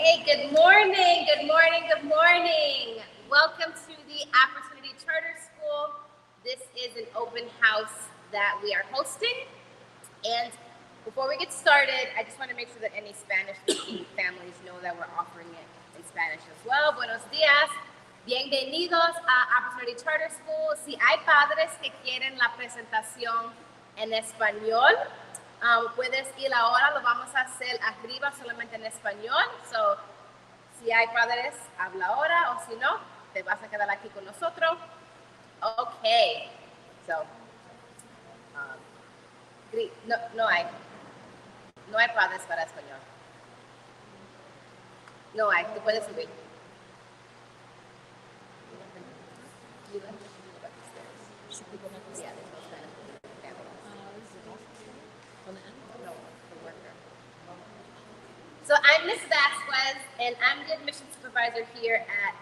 Hey, good morning, good morning, good morning. Welcome to the Opportunity Charter School. This is an open house that we are hosting. And before we get started, I just want to make sure that any Spanish-speaking families know that we're offering it in Spanish as well. Buenos días. Bienvenidos a Opportunity Charter School. Si hay padres que quieren la presentación en español, puedes ir ahora, lo vamos a hacer arriba solamente en español. So, si hay padres, habla ahora, o si no, te vas a quedar aquí con nosotros. Okay. So, no hay padres para español. No hay, tú puedes subir. So I'm Ms. Vasquez, and I'm the admission supervisor here at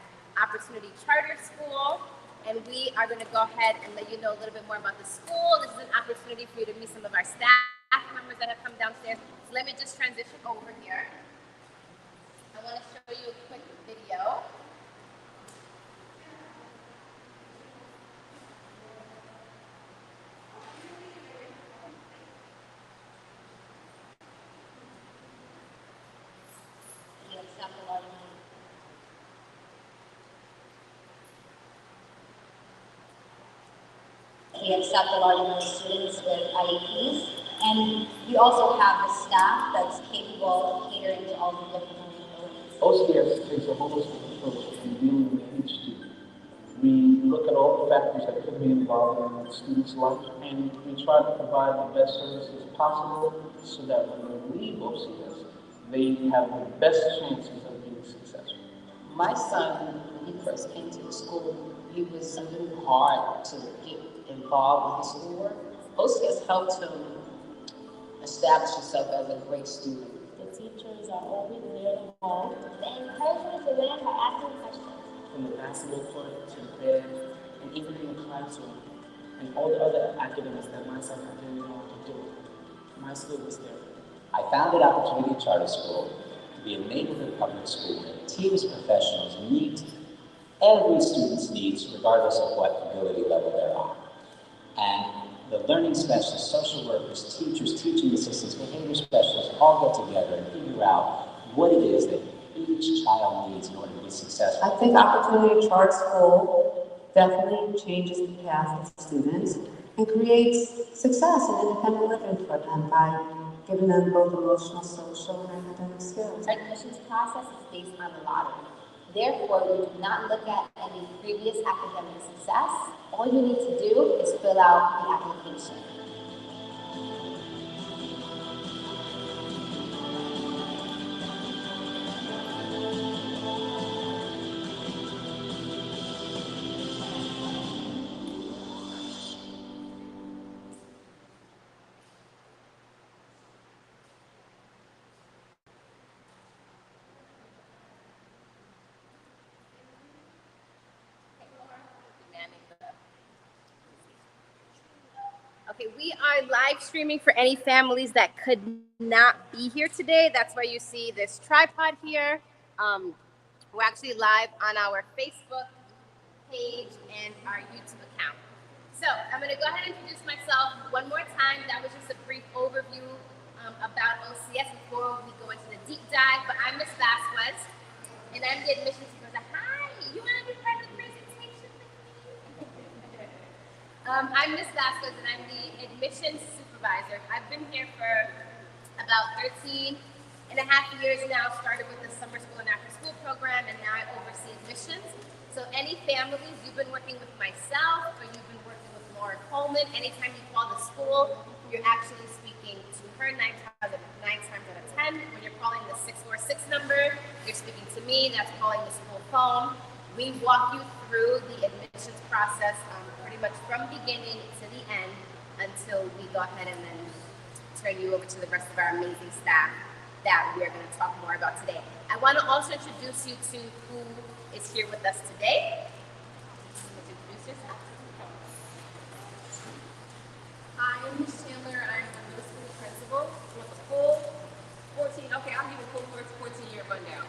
Opportunity Charter School. And we are going to go ahead and let you know a little bit more about the school. This is an opportunity for you to meet some of our staff members that have come downstairs. So let me just transition over here. I want to show you a quick video. We accept a large number of students with IEPs, and we also have a staff that's capable of catering to all the different abilities. OCS takes a holistic approach in dealing with each student. We look at all the factors that could be involved in the student's life, and we try to provide the best services possible so that when they leave OCS, they have the best chances of being successful. My son, when he first came to the school, he was a little hard to get involved with the schoolwork. OCS helped him establish himself as a great student. The teachers are always there to help. They encourage me to learn by asking questions. From the basketball court to the bed, and even in the classroom, and all the other academics that myself I didn't know how to do. My school was there. I founded Opportunity Charter School to be a neighborhood public school where teams of professionals meet every student's needs regardless of what ability level they're on. And the learning specialists, social workers, teachers, teaching assistants, behavior specialists all get together and figure out what it is that each child needs in order to be successful. I think Opportunity Charter School definitely changes the path of students and creates success and independent living for them by giving them both emotional, social, and academic skills. Our admissions process is based on the lottery. Therefore, we do not look at any previous academic success. All you need to do is fill out the application. Okay, we are live streaming for any families that could not be here today. That's why you see this tripod here. We're actually live on our Facebook page and our YouTube account. So I'm going to go ahead and introduce myself one more time. That was just a brief overview about OCS before we go into the deep dive. But I'm Ms. Vasquez, and I'm the admissions supervisor. Hi, you want to be part of the presentation with me? I'm Ms. Vasquez, and I'm the admissions supervisor. I've been here for about 13 and a half years now. Started with the summer school and after school program, and now I oversee admissions. So any families, you've been working with myself, or you've been working with Laura Coleman, anytime you call the school, you're actually speaking to her 9 times out of 10. When you're calling the 646 number, you're speaking to me. That's calling the school phone. We walk you through the admissions process pretty much from beginning to the end until we go ahead and then turn you over to the rest of our amazing staff that we are going to talk more about today. I want to also introduce you to who is here with us today. Introduce yourself. Hi, I'm Ms. Chandler. I'm the middle school principal with a full 14, okay, I'll give a full 14-year rundown.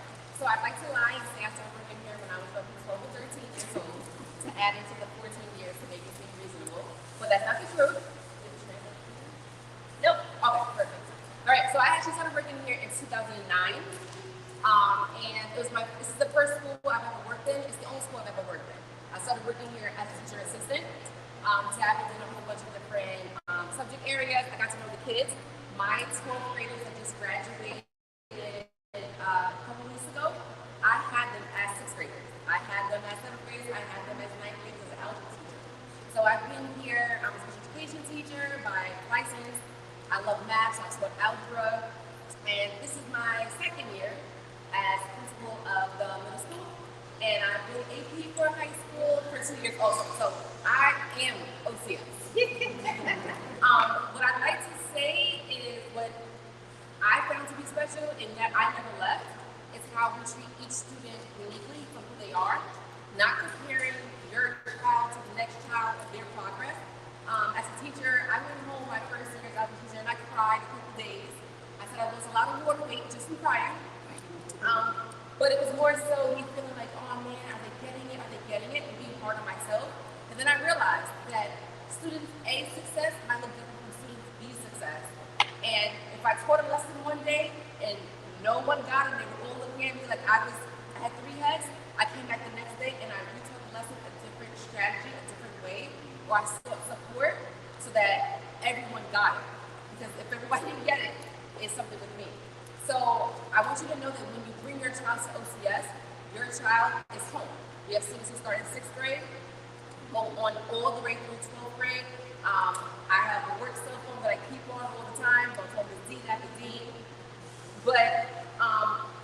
in 2009. And this is the first school I've ever worked in. It's the only school I've ever worked in. I started working here as a teacher assistant, dabbling in a whole bunch of different subject areas. I got to know the kids. My 12th graders that just graduated a couple weeks ago, I had them as 6th graders. I had them as 7th graders. I had them as 9th graders as an algebra teacher. So I've been here. I'm a special education teacher by license. I love math, so I taught algebra. And this is my 2nd year as principal of the middle school. And I've been AP for high school for 2 years also. So I am OCS. What I'd like to say is what I found to be special and that I never left is how we treat each student uniquely for who they are, not comparing your child to the next child of their progress. As a teacher, I went home my first year as a teacher and I cried a couple days. I said I lost a lot of water weight just from crying. But it was more so me feeling like, oh man, are they getting it? Are they getting it? And being hard on myself. And then I realized that student A's success might look different from student B's success. And if I taught a lesson one day and no one got it, and they were all looking at me like I had 3 heads, I came back the next day and I retaught the lesson a different strategy, a different way, or I sought support so that everyone got it. Because if everybody didn't get it, it's something with me. So I want you to know that when you bring your child to OCS, your child is home. We have students who start in 6th grade, go on all the way through 12th grade. I have a work cell phone that I keep on all the time, both on the dean after dean. But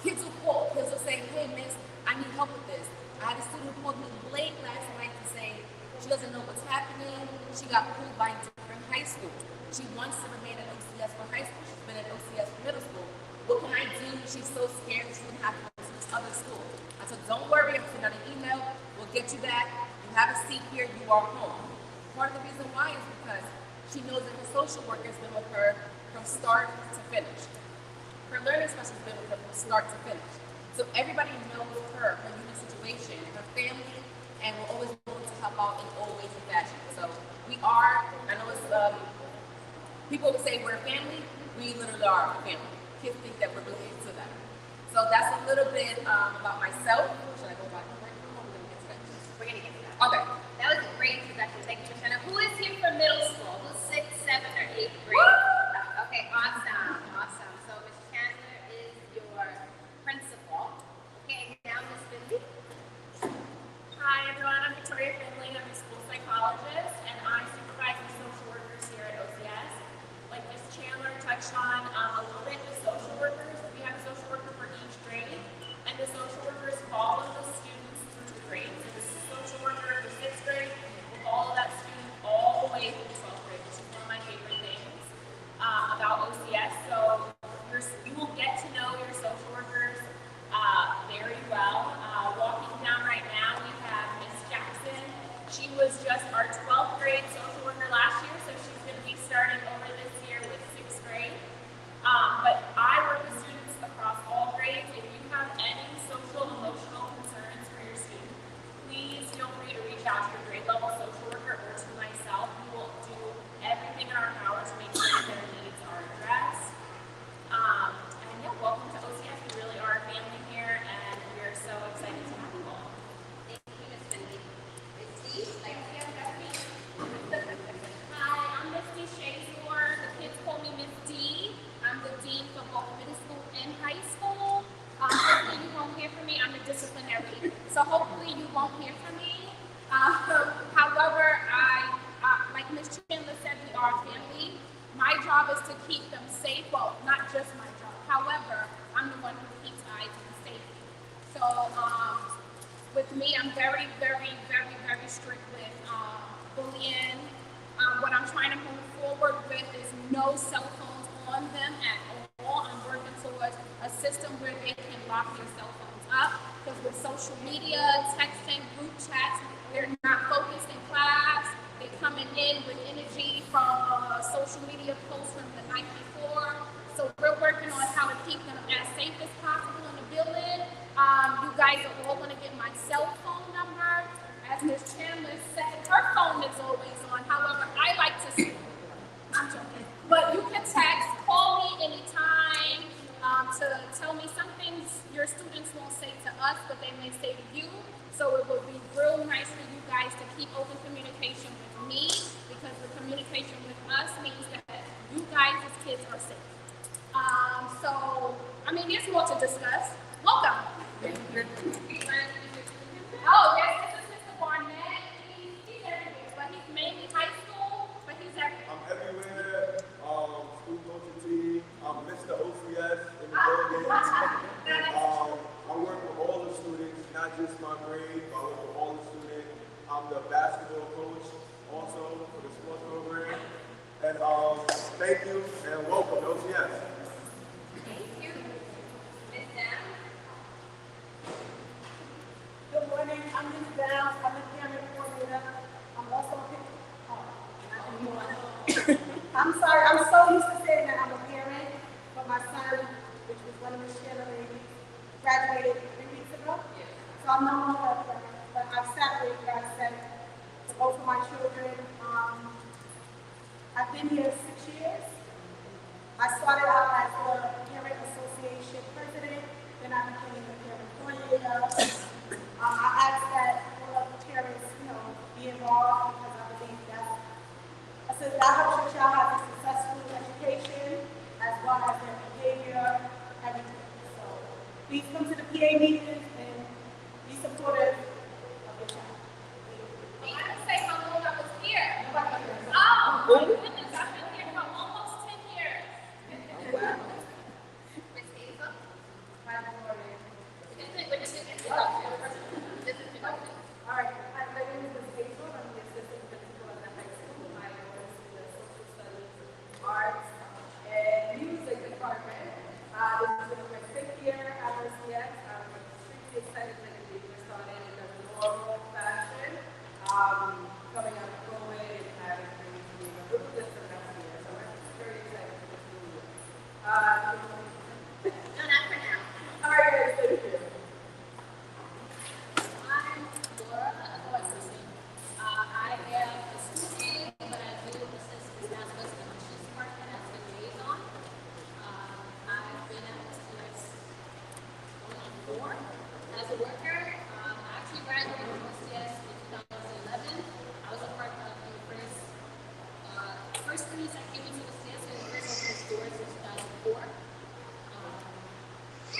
kids will call. Kids will say, hey, miss, I need help with this. I had a student who called me late last night to say she doesn't know what's happening. She got pulled by different high schools. She wants to remain at OCS for high school. She's been at OCS for middle school. What can I do? She's so scared she's gonna have to go to this other school. I said, don't worry, I'm sending out an email, we'll get you back. You have a seat here, you are home. Part of the reason why is because she knows that her social worker has been with her from start to finish. Her learning specialist has been with her from start to finish. So everybody knows her unique situation, her family, and we're always willing to help out in all ways and fashion. So we are, I know it's, people would say we're a family, we literally are a family. Kids think that we're related to them. So that's a little bit about myself. Should I go back? We're gonna get to that. Okay. That was a great introduction. Thank you, Michelle. Who is here for middle school? Who's 6th, 7th, or 8th grade? Okay, awesome, awesome. So Ms. Chandler is your principal. Okay, now Ms. Finley. Hi everyone, I'm Victoria Finley. I'm a school psychologist and I supervise the social workers here at OCS. Like Ms. Chandler touched on a little bit, the social workers, we have a social worker for each grade and the social workers follow the students through the grades. So this is a social worker for 6th grade will follow that student all the way through 12th grade, which is one of my favorite things about OCS. So you will get to know your social workers very well. Walking down right now, we have Ms. Jackson. She was just our 12th grade social worker last year, so she's going to be starting over this year with 6th grade. But I work with students across all grades. If you have any social emotional concerns for your student, please feel free to reach out to your grade level social worker or to myself. We will do everything in our power to make sure that their needs are addressed. And yeah, welcome to OCS. We really are a family here, and we're so excited to have you all. Thank you, Ms. Finley. Ms. D, like to have that me. Hi, I'm Misty Shazor. The kids call me Miss D. I'm the dean for both middle school and high school. Hopefully you won't hear from me. I'm a disciplinary, so hopefully you won't hear from me. However, like Ms. Chandler said, we are a family. My job is to keep them safe. Well, not just my job. However, I'm the one who keeps eyes on safety. So with me, I'm very, very, very, very strict with bullying. What I'm trying to move forward with is no cell phones on them at all. I'm working towards a system where they can lock their cell phones up, because with social media, texting, group chats, they're not focused in class. They're coming in with energy from social media posts from the night before. So we're working on how to keep them as safe as possible in the building. You guys are all going to get my cell phone number. As Ms. Chandler said, her phone is always on. However, I like to sleep. I'm joking. But you can text, call me anytime. tell me some things your students won't say to us, but they may say to you. So it would be real nice for you guys to keep open communication with me, because the communication with us means that you guys as kids are safe. So, I mean, there's more to discuss. Welcome. Oh, yes, this is Mr. Barnett. He's everywhere, but he's mainly high school, but he's everywhere. I'm everywhere. School coaching team. I'm Mr. OCS in the building. I work with all the students, not just my grade, but I work with all the students. I'm the basketball coach also for the sports program. And thank you and welcome, OCS. Thank you. Ms. Down. Good morning, I'm Ms. Downs, I'm the parent coordinator. I'm also I'm sorry, I'm so used to saying that I'm a parent, but my son, which was one of the Sheila ladies, graduated 3 weeks ago. So I'm no longer a parent, but I've sat with God sent to both of my children. I've been here 6 years. I started out as the Parent Association president, then I became the parent coordinator. I ask that all of the parents, be involved, because I believe that helps your child have a successful education as well as their behavior, everything. So please come to the PA meetings and be supportive of your child. I didn't say how long I was here. Nobody cares. Oh, my goodness, I've been here for almost 10 years. Ms. Hazel? All right, my name is Ms. Hazel. I'm the assistant principal at the high school. I oversee the social studies, arts, and music department. This is my 6th year at OCS. I'm extremely excited to be started in a normal fashion. Coming out of COVID and having things be a little different next year. So I'm very excited for this new year. No, not for now. All right, guys, thank you. I'm Laura, otherwise Christine. I am a student, but I do assist the Mass Communications Department as the liaison. I've been at OCS going on 4 as a worker. I actually graduated from OCS in 2011. I was a part of the first students that came into OCS when the first opened its doors in 2004.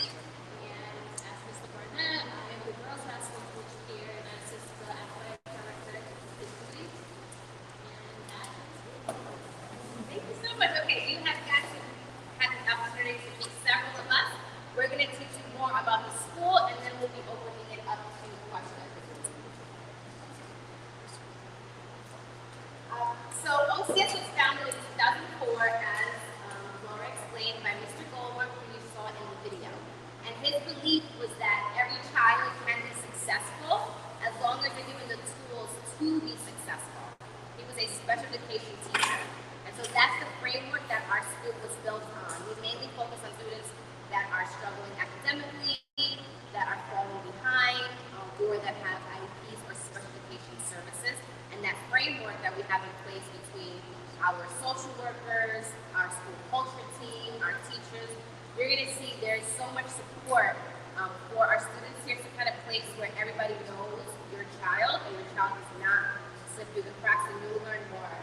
And as Mr. Barnett, I am the girls' basketball coach here, and I assist the athletic director physically. And that is it. Thank you so much. Okay, you have got to have the opportunity to meet several of us. We're going to teach you more about the school, and then we'll be opening it up to questions. So OCS was founded in 2004, as Laura explained, by Mr. Goldberg, who you saw in the video. And his belief was that every child can be successful as long as they're given the tools to be successful. He was a special education teacher. And so that's the framework that our school was built on. We mainly focus on students that are struggling academically, that are falling behind, or that have IEPs or special education services. And that framework that we have in place between our social workers, our school culture team, our teachers, you're going to see there's so much support for our students here. It's the kind of place where everybody knows your child, and your child does not slip through the cracks, and you'll learn more.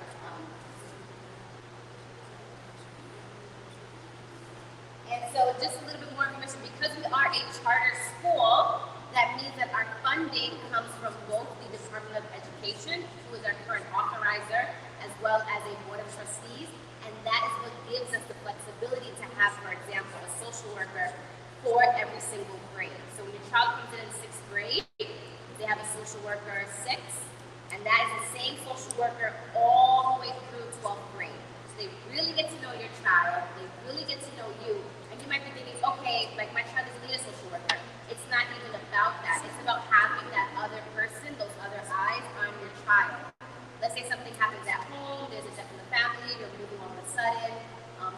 And so just a little bit more information, because we are a charter school, that means that our funding comes from both the Department of Education, who is our current authorizer, as well as a board of trustees. And that is what gives us the flexibility to have, for example, a social worker for every single grade. So when your child comes in 6th grade, they have a social worker 6, and that is the same social worker all the way through 12th grade. So they really get to know your child, they really get to know you, and you might be thinking, okay, like my child doesn't need a social worker. It's not even about that. It's about having that other person, those other eyes on your child. Let's say something happens at home, there's a death in the family, you're moving all of a sudden,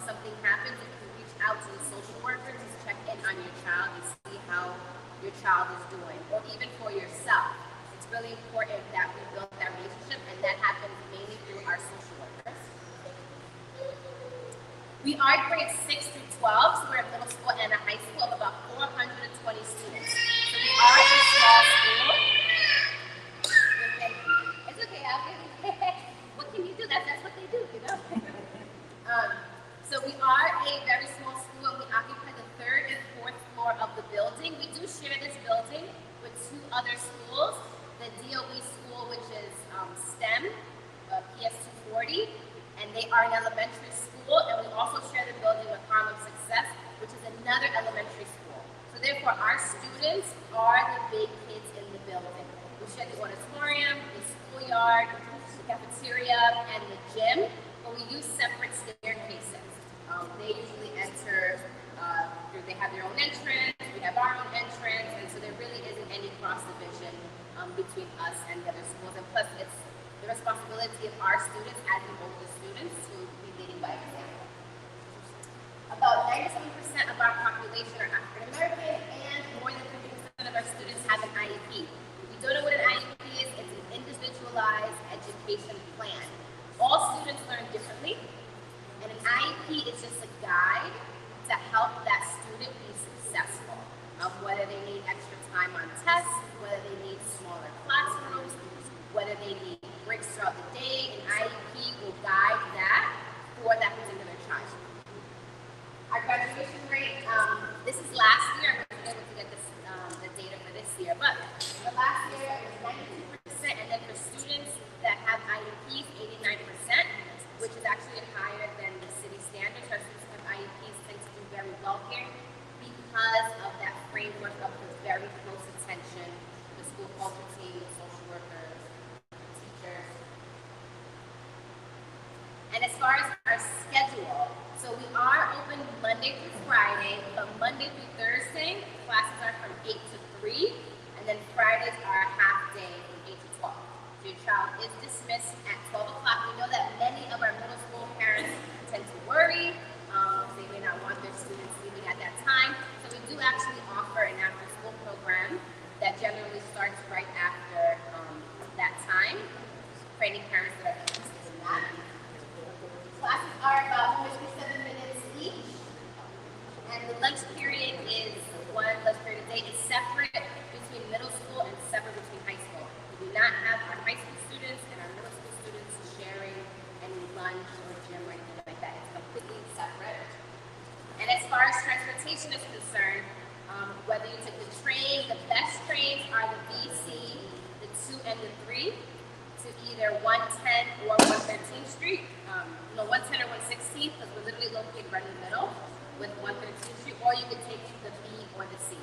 something happens, you can reach out to the social worker to check in on your child and see how your child is doing. Or even for yourself. It's really important that we build that relationship, and that happens mainly through our social workers. We are grades 6 through 12, so we're a middle school and a high school. share this building with 2 other schools, the DOE school, which is STEM, PS 240, and they are an elementary school, and we also share the building with Harlem Success, which is another elementary school. So therefore, our students are the big kids in the building. We share the auditorium, the schoolyard, the cafeteria, and the gym, but we use separate staircases. They usually enter, they have their own entrance, we have our own entrance, and so there really isn't any cross division between us and the other schools. And plus, it's the responsibility of our students as the older students to be leading by example. About 97% of our population are African American, and more than 50% of our students have an IEP. If you don't know what an IEP is, it's an individualized education plan. All students learn differently, and an IEP is just a guide to help that student be successful. Whether they need extra time on tests, whether they need smaller classrooms, whether they need breaks throughout the day, an IEP will guide that for that particular child. Our graduation rate, this is last year, I wasn't able to get this, the data for this year, but the last year it was 92%, and then for students that have IEPs, 89%, which is actually higher than the city standards. Our students who have IEPs tend to do very well here because of that framework of the very close attention, the school culture team, the social workers, teachers. And as far as our schedule, so we are open Monday through Friday, but Monday through Thursday, classes are from 8 to 3, and then Fridays are a half day from 8 to 12. So your child is dismissed at 12 o'clock. We know that many of our middle school parents tend to worry. They may not want their students leaving at that time. So we do actually offer an after-school program that generally starts right after that time for any parents that are interested in that. Classes are about 57 minutes each, and the lunch period is one lunch period a day. It's separate between middle school and separate between high school. We do not have our high school students and our middle school students sharing any lunch or gym or anything like that. It's completely separate. And as far as transportation is concerned, whether you take the train, the best trains are the BC, the 2 and the 3 to either 110 or 113th Street. 110 or 116th, because we're literally located right in the middle with 113th Street, or you could take the B or the C.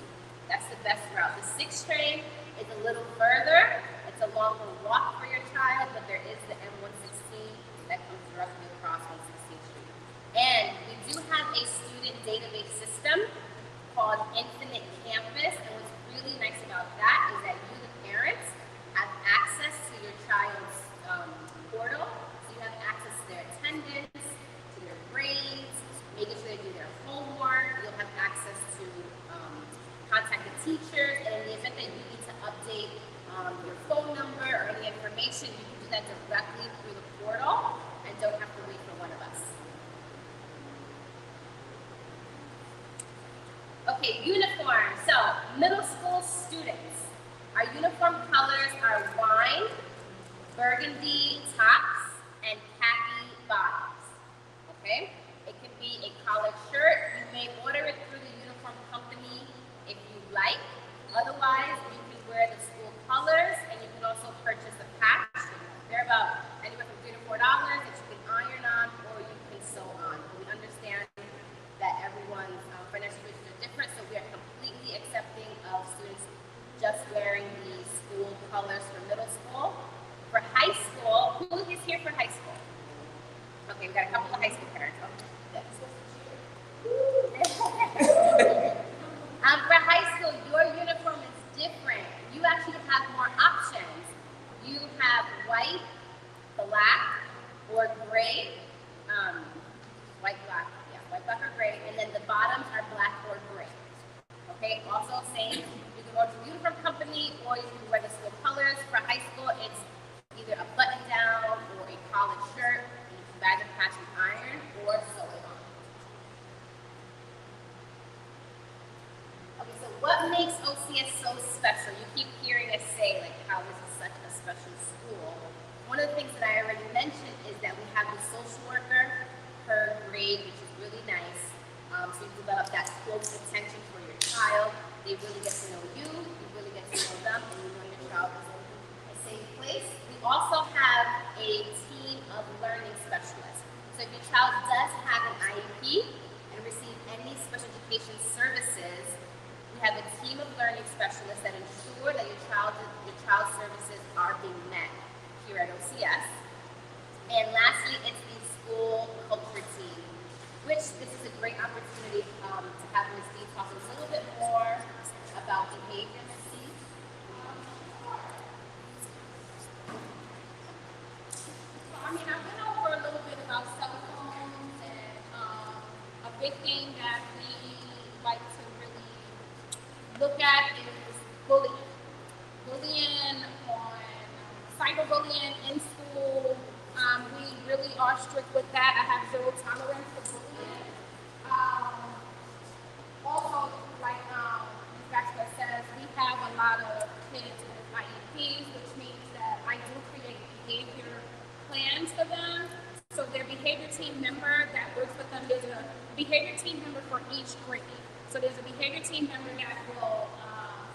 That's the best route. The 6 train is a little further. It's a longer walk for your child, but there is the M116 that comes directly across 116th Street. And we do have a student database system called Infinite Campus, and what's really nice about that is that you, the parents, have access to your child's portal. So you have access to their attendance, to their grades, making sure they do their homework. You'll have access to contact the teachers, and in the event that you need to update your phone number or any information, you can do that directly through the portal and don't have to wait for one of us. Okay, uniform. So, middle school students. Our uniform colors are wine, burgundy tops, and khaki bottoms. Okay? It can be a collared shirt. You may order it through the uniform company if you like. Otherwise, you can wear the school colors, and you can also purchase a patch. They're about anywhere from $3 to $4 that you can iron on or you can sew on. We understand that everyone's financial situations are different, so we are completely accepting of students just wearing the school colors for middle school. For high school, who is here for high school? Okay, we've got a couple of high school parents. Okay, for high school, your uniform is different. You actually have more options. You have white, black, or gray. White, black, or gray, and then the bottoms are black or gray. Okay, also same, you can go to the uniform company or you can wear the school colors. For high school, it's either a button down or a collared shirt, and you can buy the patch and iron or sew it on. Okay, so what makes OCS so special? You keep hearing us say, like, how this is such a special school. One of the things that I already mentioned is that we have the social worker per grade, which is really nice. So you develop that close attention for your child. They really get to know you really get to know them, and you know your child is in a safe place. We also have a team of learning specialists. So if your child does have an IEP and receive any special education services, we have a team of learning specialists that ensure that your child's services are being met here at OCS. And lastly, it's the school culture team, which this is a great opportunity to have Ms. D talk a little bit more about behavior. Ms. D. I mean, I went over a little bit about cell phones, and a big thing that we like to really look at is bullying. Bullying on cyberbullying in school. We really are strict with that. I have zero tolerance for bullying. Also, like Ms. Baxter says, we have a lot of kids with IEPs, which means that I do create behavior plans for them. So their behavior team member that works with them, there's a behavior team member for each grade. So there's a behavior team member that will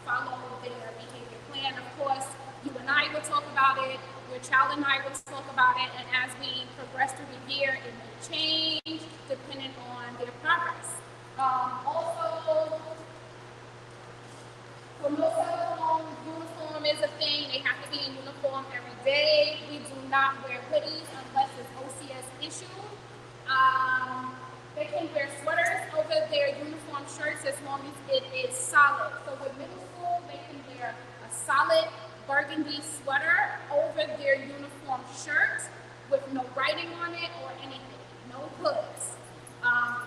follow their behavior plan. Of course, you and I will talk about it, your child and I will talk about it, and as we progress through the year, it may change depending on their progress. Also, for most of them, uniform is a thing. They have to be in uniform every day. We do not wear hoodies unless it's OCS issued. They can wear sweaters over their uniform shirts as long as it is solid. So with middle school, they can wear a solid burgundy sweater over their uniform shirt with no writing on it or anything, no hoods.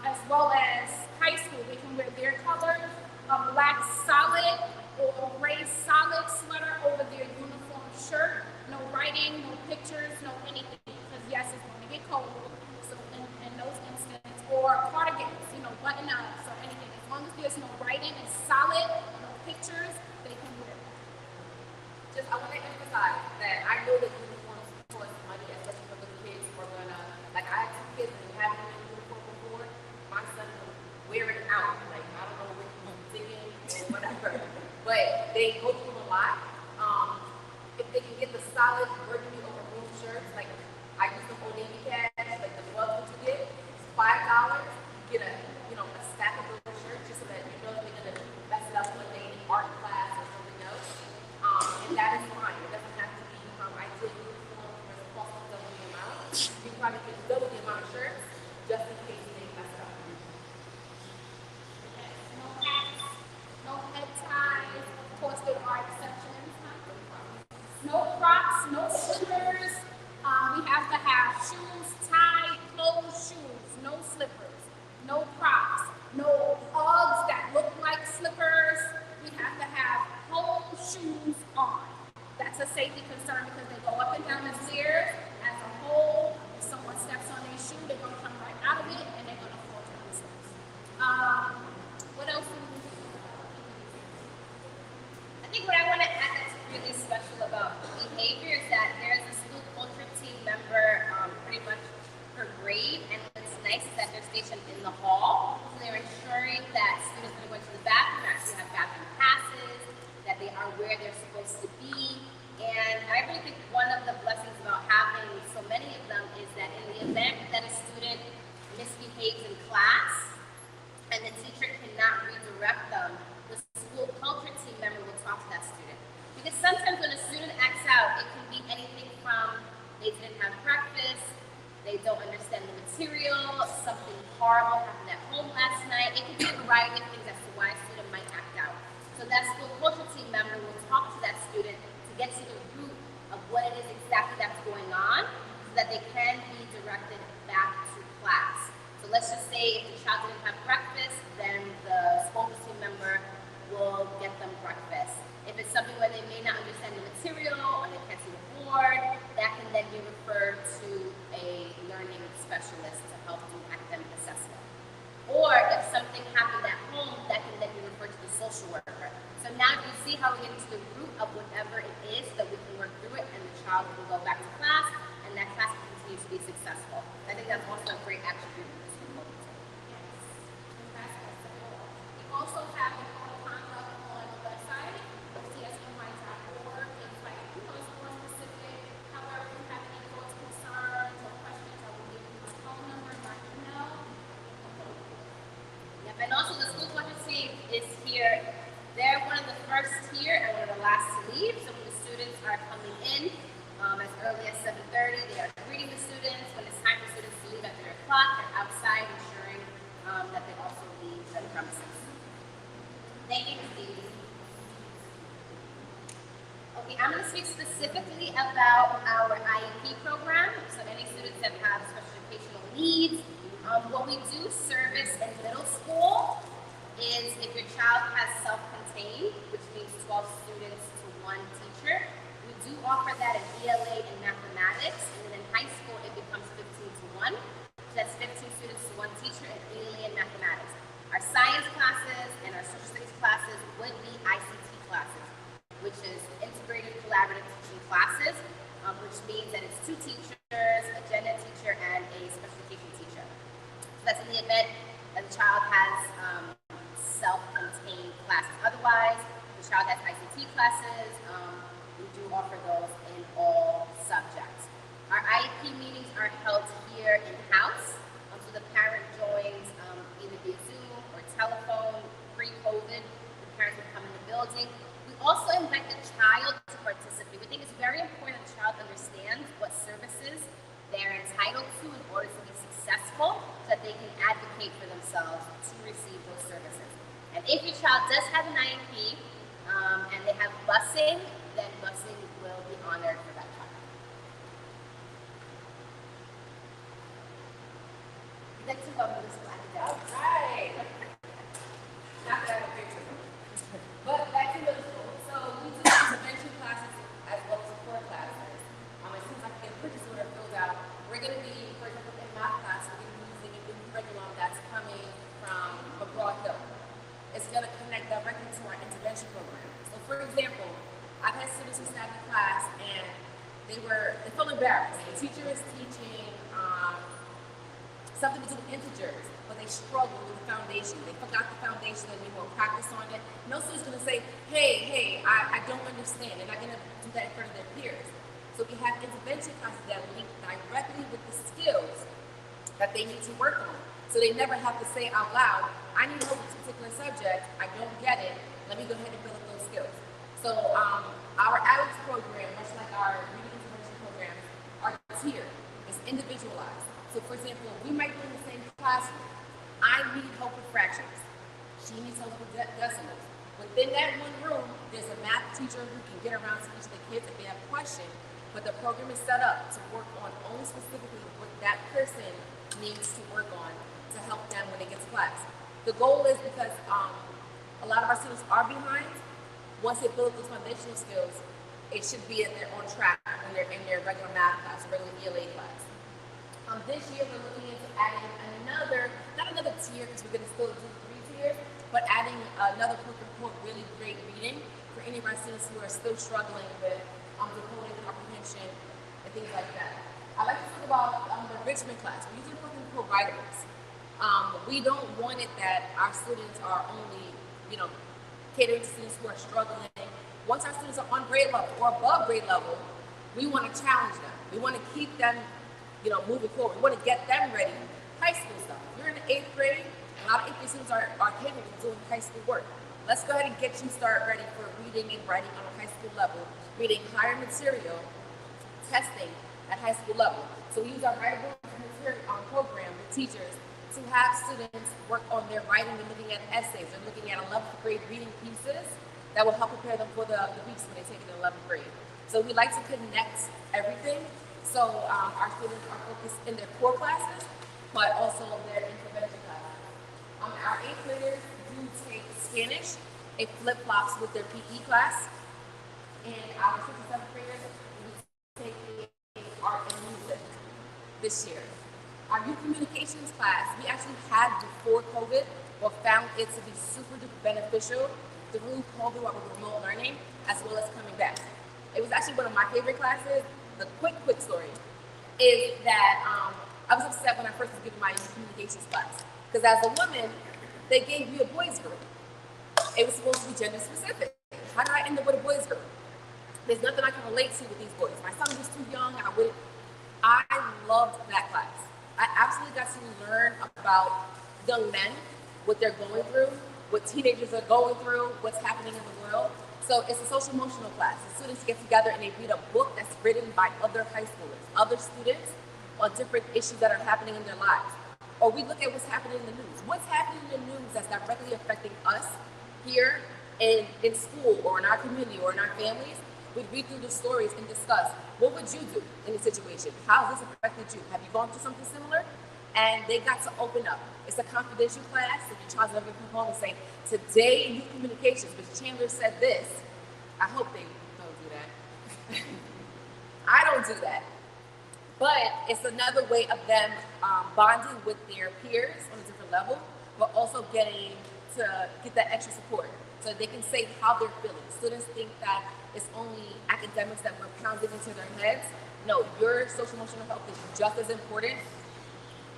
As well as high school, they can wear their colors, a black solid or gray solid sweater over their uniform shirt, no writing, no pictures, no anything, because yes, it's going to get cold. So in those instances, or cardigans, button ups or anything, as long as there's no writing, it's solid, no pictures, they can wear it. Just, I want to emphasize that I know that uniforms cost money, especially for the kids who are gonna, like I have two kids who haven't been in uniform before. My son will wear it out, like I don't know what he's digging or whatever, but they go through a lot. If they can get the solid burgundy or maroon shirts, like I use them for Navy Cash, like the gloves that you get, it's $5. You get a stack of those shirts just so that you know they're gonna mess it up when they in art class or something else. And that is fine. It doesn't have to be ideal uniform where the cost is double the amount. You probably get double the amount of shirts just in case they mess it up. No hats, no head ties. Of course, there are exceptions. No Crocs, no slippers. We have to have shoes, tied, closed shoes, no slippers, no Crocs, no Uggs that look like slippers. We have to have home shoes on. That's a safety concern because they go up and down the stairs as a whole. If someone steps on their shoe, they're going to come right out of it and they're going to fall down the stairs. What else do we do? I think what I want to add that's really special about behavior is that there's a school culture team member pretty much per grade, and what's nice is that they're stationed in the hall, so they're ensuring that students that are going to the bathroom actually have bathroom passes, that they are where they're supposed to be. And I really think one of the blessings about having so many of them is that in the event that a student misbehaves in class and the teacher cannot redirect them, the school culture team member will talk to that student. Because sometimes when a student acts out, it can be anything from they didn't have breakfast, they don't understand the material, something horrible happened at home last night. It could be a variety of things as to why a student might act out. So that school culture team member will talk to that student to get to the root of what it is exactly that's going on so that they can be directed back to class. So let's just say if the child didn't have breakfast, then the school culture team member will get them breakfast. If it's something where they may not understand the material or they can't see the board, that can then be referred to a learning specialist to help do academic assessment. Or if something happened at home, that can then be referred to the social worker. So now you see how we get into the root of whatever it is so that we can work through it and the child can go back to class and that class can continue to be successful. I think that's also a great attribute of this community. Yes. We also have the code of conduct And also the school budget team is here. They're one of the first here and one of the last to leave. So when the students are coming in as early as 7:30, they are greeting the students. When it's time for students to leave at 3 o'clock, they're outside ensuring that they also leave the premises. Thank you, Steve. Okay, I'm going to speak specifically about our IEP program. So any students that have special educational needs. What we do service in middle school is if your child has self-contained, which means 12 students to 1 teacher, we do offer that in ELA and mathematics, and then in high school it becomes 15 to 1. So that's 15 students to 1 teacher in ELA and mathematics. Our science classes and our social studies classes would be ICT classes, which is integrated collaborative teaching classes, which means that it's 2 teachers, a gen ed teacher, and a special education teacher. So that's in the event that the child has self-contained classes. Otherwise, the child has ICT classes. We do offer those in all subjects. Our IEP meetings are held here in-house. So the parent joins either via Zoom or telephone. Pre-COVID, the parents would come in the building. We also invite the child to participate. We think it's very important that the child understands what services they're entitled to in order to be successful, so that they can advocate for themselves to receive those services. And if your child does have an IEP and they have busing, then busing will be honored for that child. Let's move on to this slide. All right. Not that I have a picture. But back to middle school. So we do intervention classes as well as support classes. As soon as I can get a purchase order filled out, we're going to be, for example, in my class, we're going to be using a new curriculum that's coming from McGraw-Hill. It's going to connect directly to our intervention program. So for example, I've had students who sat in class and they felt embarrassed. The teacher is teaching something to do with integers, but they struggle with the foundation. They forgot the foundation and they want practice on it. No student's going to say, hey, I don't understand. They're not going to do that in front of their peers. So we have intervention classes that link directly with the skills that they need to work on. So they never have to say out loud, I need help with this particular subject, I don't get it, let me go ahead and build up those skills. So our ALEKS program, much like our reading intervention programs, are tiered. It's individualized. So for example, we might be in the same classroom. I need help with fractions. She needs help with decimals. Within that one room, there's a math teacher who can get around to each of the kids if they have a question, but the program is set up to work on only specifically what that person needs to work on to help them when they get to class. The goal is because a lot of our students are behind. Once they build those foundational skills, it should be they're on track when they're in their regular math class, regular ELA class. This year we're looking into adding not another tier because we're going to still do 3 tiers, but adding another program called Really Great Reading for any of our students who are still struggling with decoding comprehension and things like that. I like to talk about the enrichment class. We're using a program called Writables. We don't want it that our students are only, catering to students who are struggling. Once our students are on grade level or above grade level, we want to challenge them. We want to keep them, moving forward. We want to get them ready. High school stuff. If you're in the 8th grade, a lot of 8th grade students are capable of doing high school work. Let's go ahead and get you started ready for reading and writing on a high school level, reading higher material, testing at high school level. So we use our Writables program with teachers to have students work on their writing and looking at essays and looking at 11th grade reading pieces that will help prepare them for the weeks when they take it in 11th grade. So we like to connect everything. So our students are focused in their core classes, but also their intervention classes. Our 8th graders do take Spanish. It flip-flops with their PE class. And our 6th and 7th graders will take art and music this year. Our youth communications class, we actually had before COVID, but found it to be super duper beneficial through COVID with remote learning, as well as coming back. It was actually one of my favorite classes. The quick story is that I was upset when I first was given my youth communications class, because as a woman, they gave you a boys group. It was supposed to be gender specific. How did I end up with a boys group? There's nothing I can relate to with these boys. My son was too young. I loved that class. I absolutely got to learn about young men what they're going through, what teenagers are going through, what's happening in the world. So it's a social emotional class. The students get together and they read a book that's written by other high schoolers, other students on different issues that are happening in their lives. Or we look at what's happening in the news. What's happening in the news that's directly affecting us here in school or in our community or in our families? We'd read through the stories and discuss, what would you do in a situation? How has this affected you? Have you gone through something similar? And they got to open up. It's a confidential class, and your child's never come home and say, today in youth communications, Ms. Chandler said this. I hope they don't do that. I don't do that. But it's another way of them bonding with their peers on a different level, but also getting to get that extra support so they can say how they're feeling. Students think that it's only academics that we're pounding into their heads. No, your social emotional health is just as important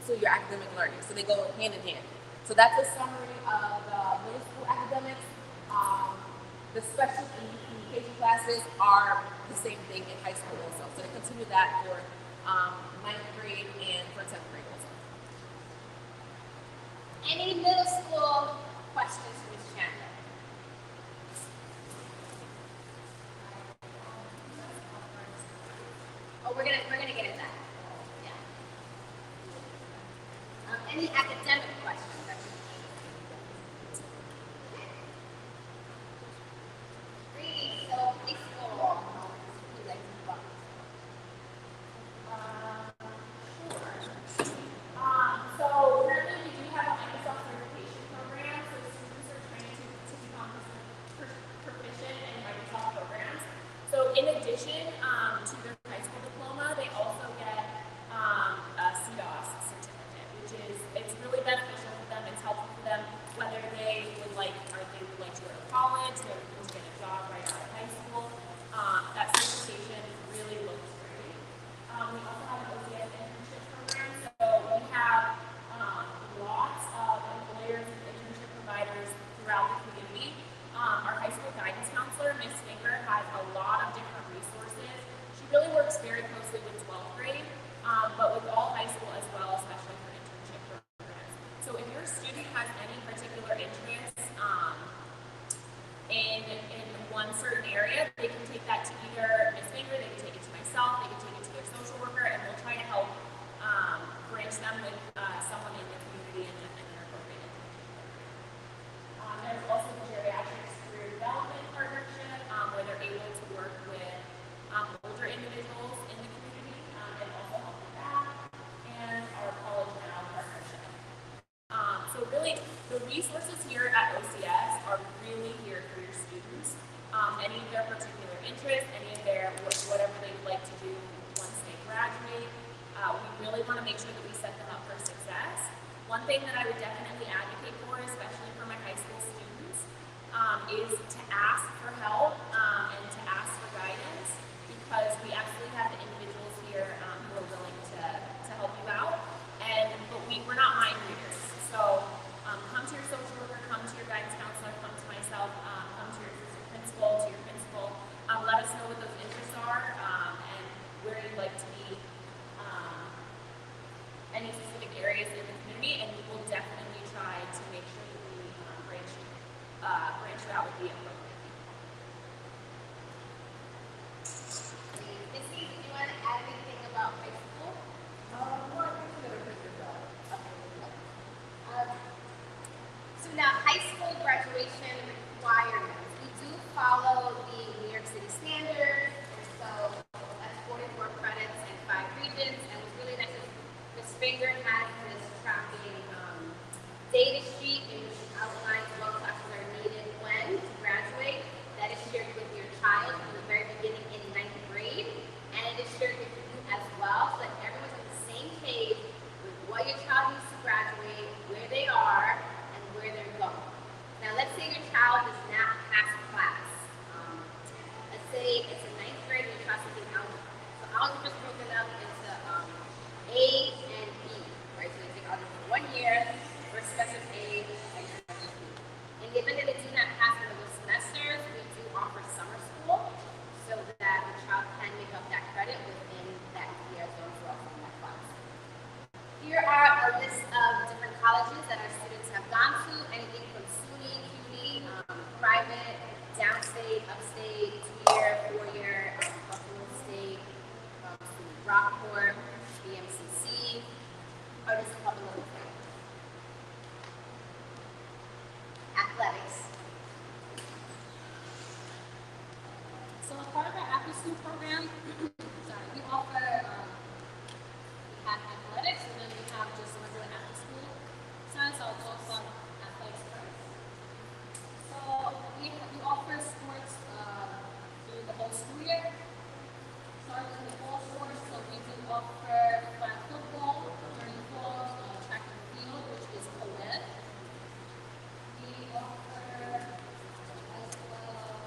to your academic learning. So they go hand in hand. So that's a summary of the middle school academics. The special and youth communication classes are the same thing in high school also. So they continue that for 9th grade and for 10th grade also. Any middle school questions for Ms. Chandler? Oh, we're gonna get into that. Yeah. Any academic questions? Reading, so preschool. Who'd like to move on? So currently we do have a Microsoft certification program, so students are trained to become proficient in Microsoft programs. So in addition to their high school diploma, they also get a CDOS certificate, which is, it's really beneficial for them. It's helpful for them whether they would like to go to college, or to get a job right out of high school. That certification really looks great. We also have an OCS internship program, so we have lots of employers and internship providers throughout the community. Our high school guidance counselor, Ms. Finger, has a lot of different resources. She really works very closely with 12th grade, but with all high school as well, especially for internship programs. So if your student has any particular interest in one certain area, they can take that to either Ms. Finger, they can take it to myself, they can take it to their social worker, and we'll try to help branch them with someone in the community and their appropriate. There's also the Geriatrics Career Development Partnership, where they're able to work with older individuals in the community and also help with that, and our College Now partnership. So really, the resources here at OCS are really here for your students. Any of their particular interests, any of their whatever they'd like to do once they graduate. We really want to make sure that we set them up for success. One thing that I would definitely advocate for, especially for my high school students, is to ask for help and to ask for guidance, because we absolutely have the individuals here who are willing to help you out. But we're not mind readers. So come to your social worker, come to your guidance counselor, come to myself, come to your assistant principal, to your principal. Let us know what those interests are and where you'd like to be, any specific areas in the community, and we will definitely try to make sure that we branch you out with the appropriate people. Missy, do you want to add anything about high school? So now, high school graduation requirements. We do follow the New York City standards, and so that's 44 credits in 5 regions. And what's really nice is Ms. Finger has this tracking data sheet in which outlines what classes are needed when to graduate. State, Upstate, 2-year, 4-year, Buffalo State, Rockport, BMCC, or just a couple of things. Athletics. So as part of our after-school program, we offer we have athletics, and then we have just regular after-school science. I'll talk about athletics first. So we offer sports through the whole school year. Starting in the fall sports, so we do offer flag football during fall, track and field, which is co-ed. We offer as well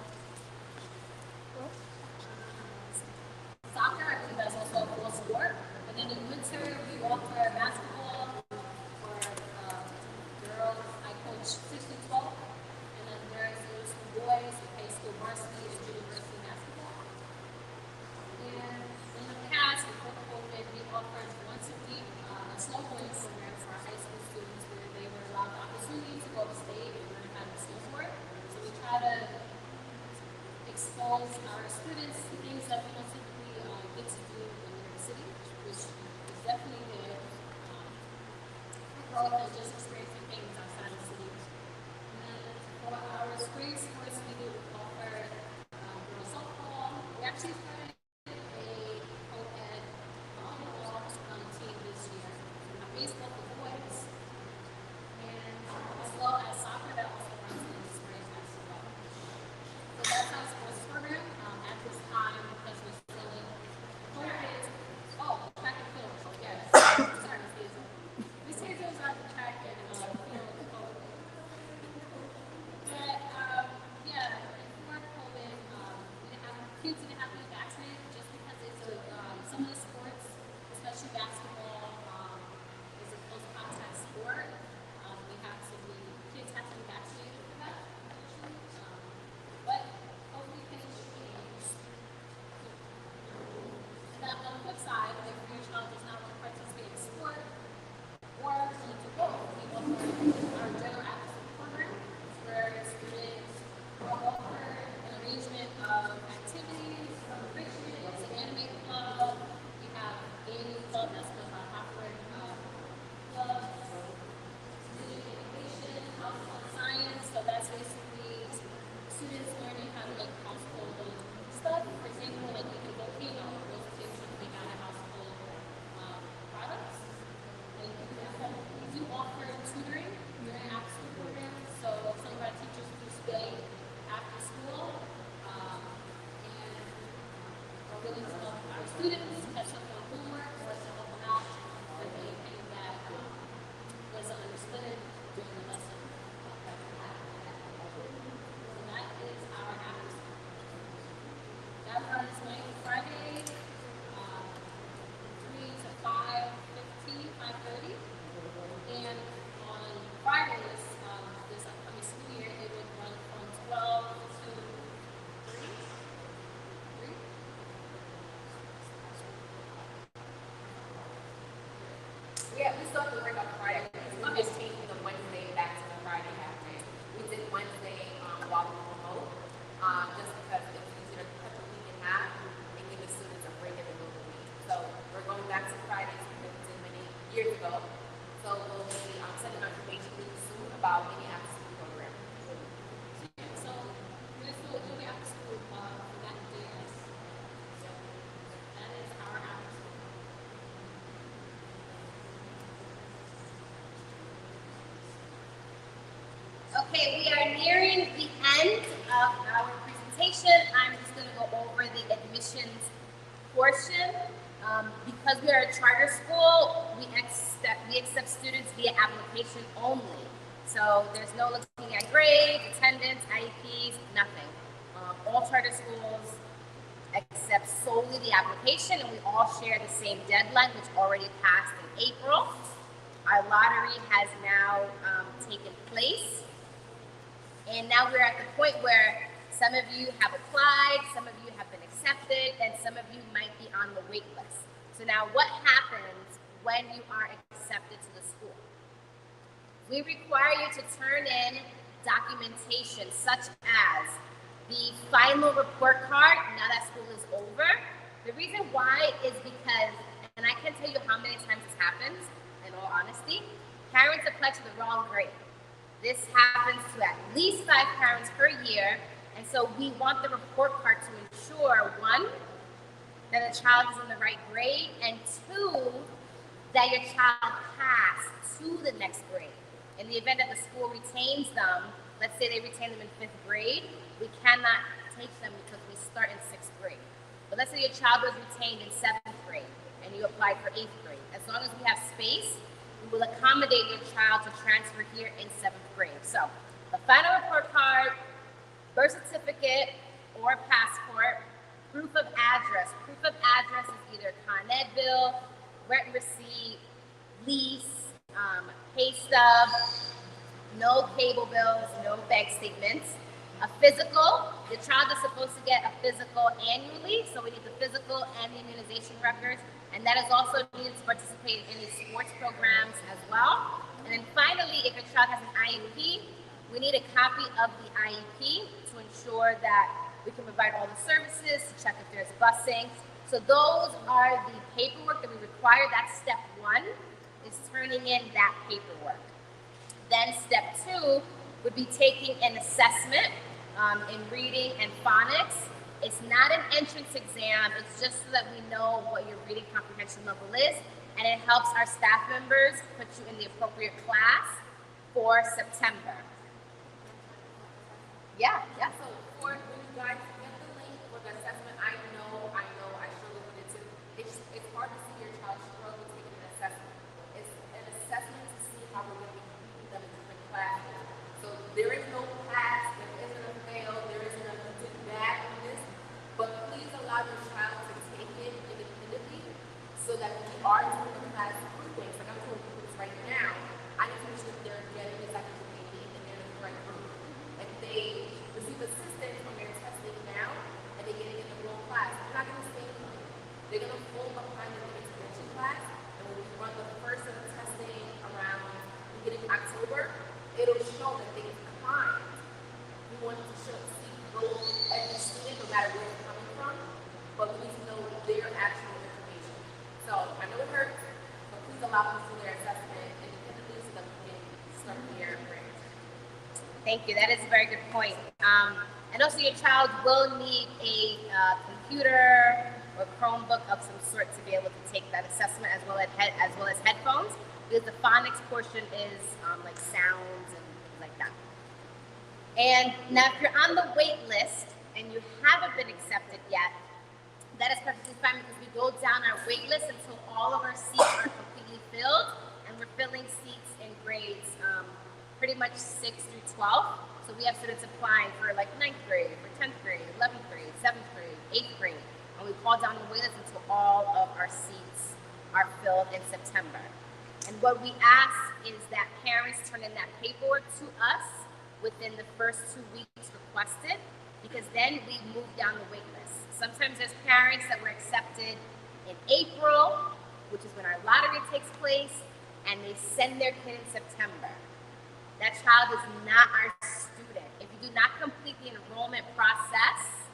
soccer. I believe that's also a fall sport. And then in winter, we offer basketball for girls. I coach 6 to 12, and then there's school boys who play school varsity and junior varsity basketball. And in the past, before COVID, we offered once a week a snowboarding program for our high school students where they were allowed the opportunity to go upstate and learn how to snowboard. So we try to expose our students to things that we don't typically get to do in New York City, which is definitely good. Rather than just experiencing things outside the city. And then for our spring sports, we do offer girls softball. We actually started a co-ed volleyball team this year. Baseball for boys. And as well as soccer that also runs in the spring as well. So that's our sports program at this time because we're still in COVID. Oh, track and field. So yes. Sorry, Ms. Hazel. Ms. Hazel's on the track and field COVID. But yeah, before COVID, kids didn't have to be vaccinated just because it's some of the sports, especially basketball, is a close contact sport. Kids have to be vaccinated for that. But hopefully things will change. And then on the flip side, if your child does not want to participate in sport or want to go, we offer our general after-school program where students are offered an arrangement of activities, pictures, an anime club. We have gaming club that's with our Hopper club. Innovation, household science, so that's basically students learning how to make household stuff. For example, like we can volcano, those kids can make out of household products. And we do offer tutoring during after-school programs, so some of our teachers do stay after school and are willing to help our students catch up on homework or to help them out with anything that wasn't understood during the lesson. So that is our after school. That runs Monday to Friday, 3 to 5:15, 5:30. And on Fridays, this upcoming school year, it would run from 12 to 3. Yeah, we still have to work on Friday. I'm just changing the Wednesday back to the Friday half day. We did Wednesday while we were remote, just because it's easier to cut the week in half and give the students a break in the middle of the week. So we're going back to Fridays because we did many years ago. So we'll be sending out information really soon about any after-school program. So we're still doing after school for that day. So that is our after school. Okay, we are nearing the end of our presentation. I'm just going to go over the admissions portion. Because we are a charter school, we accept students via application only. So there's no looking at grades, attendance, IEPs, nothing. All charter schools accept solely the application, and we all share the same deadline, which already passed in April. Our lottery has now taken place. And now we're at the point where some of you have applied, some of you have been accepted, and some of you might be on the wait list. So now what happens when you are accepted to the school? We require you to turn in documentation such as the final report card, now that school is over. The reason why is because, and I can't tell you how many times this happens, in all honesty, parents apply to the wrong grade. This happens to at least 5 parents per year, and so we want the report card to ensure, 1, that the child is in the right grade, and 2, that your child passed to the next grade. In the event that the school retains them, let's say they retain them in 5th grade, we cannot take them because we start in 6th grade. But let's say your child was retained in 7th grade and you applied for 8th grade. As long as we have space, we will accommodate your child to transfer here in 7th grade. So the final report card, birth certificate or passport, proof of address. Proof of address is either Con Ed bill, rent receipt, lease, pay stub, no cable bills, no bank statements. A physical, the child is supposed to get a physical annually, so we need the physical and the immunization records, and that is also needed to participate in any sports programs as well. And then finally, if your child has an IEP, we need a copy of the IEP to ensure that we can provide all the services, to check if there's busing. So those are the paperwork that we require. That's step 1, is turning in that paperwork. Then step 2 would be taking an assessment in reading and phonics. It's not an entrance exam, it's just so that we know what your reading comprehension level is, and it helps our staff members put you in the appropriate class for September. Yeah. So for when you guys get the link for the assessment, I know, I struggle with it too. It's hard to see your child struggle taking an assessment. It's an assessment to see how we're going to be putting them in different classes. So there is no pass, there isn't a fail, there isn't a good bad on this, but please allow your child to take it independently so that we are doing the class grouping. Like I'm doing groups right now, I need to make sure that they're getting exactly what they need and they're in the right group. Like they receive assistance when they're testing now and they get it in the wrong class. They're not going to say anything. They're going to fall behind in the intervention class, and when we run the first of the testing around beginning October, it'll show that they climbed. We want to see growth in every student, no matter where it's coming from, but we need to know their actual information. So I know it hurts, but please allow them to do their assessment independently so that we can start the year right. Thank you. That is a very good point. And also, your child will need a computer or Chromebook of some sort to be able to take that assessment, as well as headphones, because the phonics portion is like sounds and things like that. And now, if you're on the wait list and you haven't been accepted yet, that is perfectly fine, because we go down our wait list until all of our seats are completely filled, and we're filling seats in grades pretty much 6 through 12. So we have students applying for like 9th grade, for 10th grade, 11th grade, 7th grade, 8th grade, and we call down the wait list until all of our seats are filled in September. And what we ask is that parents turn in that paperwork to us within the first 2 weeks requested, because then we move down the wait list. Sometimes there's parents that were accepted in April, which is when our lottery takes place, and they send their kid in September. That child is not our student. If you do not complete the enrollment process,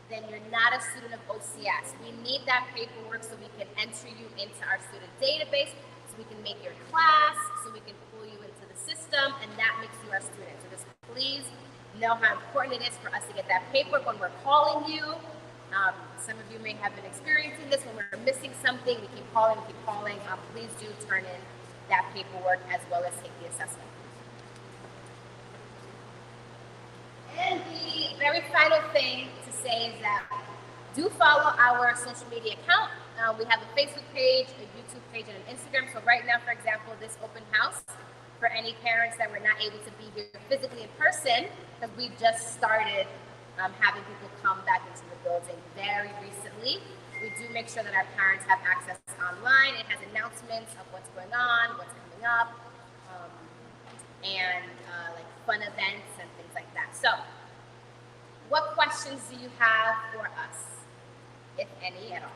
then you're not a student of OCS. We need that paperwork so we can enter you into our student database, so we can make your class, so we can pull you into the system, and that makes you our student. So just please know how important it is for us to get that paperwork when we're calling you. Some of you may have been experiencing this when we're missing something. We keep calling. Please do turn in that paperwork as well as take the assessment. And the very final thing to say is that do follow our social media account. We have a Facebook page, a YouTube page, and an Instagram. So right now, for example, this open house, for any parents that were not able to be here physically in person, because we just started having people come back into the building very recently. We do make sure that our parents have access online. It has announcements of what's going on, what's coming up, and like fun events and things like that. So, what questions do you have for us, if any at all?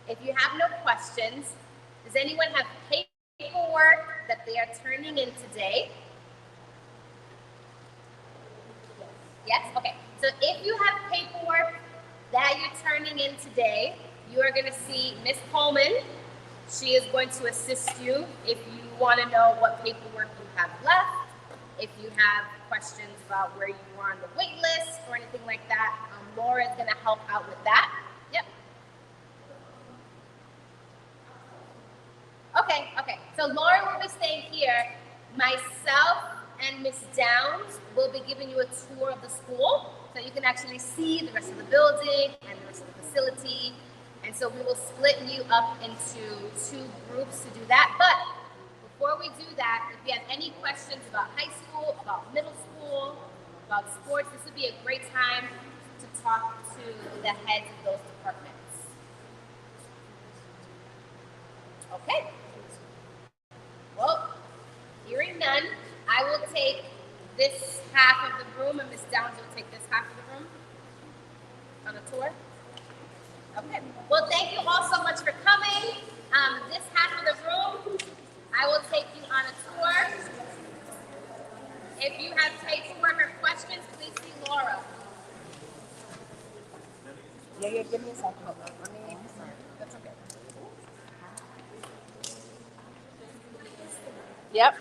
If you have no questions, does anyone have paperwork that they are turning in today Yes? Okay. So if you have paperwork that you're turning in today, you are going to see Miss Coleman. She is going to assist you if you want to know what paperwork you have left, if you have questions about where you are on the wait list or anything like that. Laura is going to help out with that. Yep. Okay. So Laura will be staying here. Myself and Miss Downs will be giving you a tour of the school so you can actually see the rest of the building and the rest of the facility. And so we will split you up into 2 groups to do that. But before we do that, if you have any questions about high school, about middle school, about sports, this would be a great time to talk to the heads of those departments. Okay. Well, hearing none, I will take this half of the room, and Ms. Downs will take this half of the room on a tour. Okay. Well, thank you all so much for coming. This half of the room, I will take you on a tour. If you have paperwork or questions, please see Laura. Yeah, give me a second. That's okay. Yep.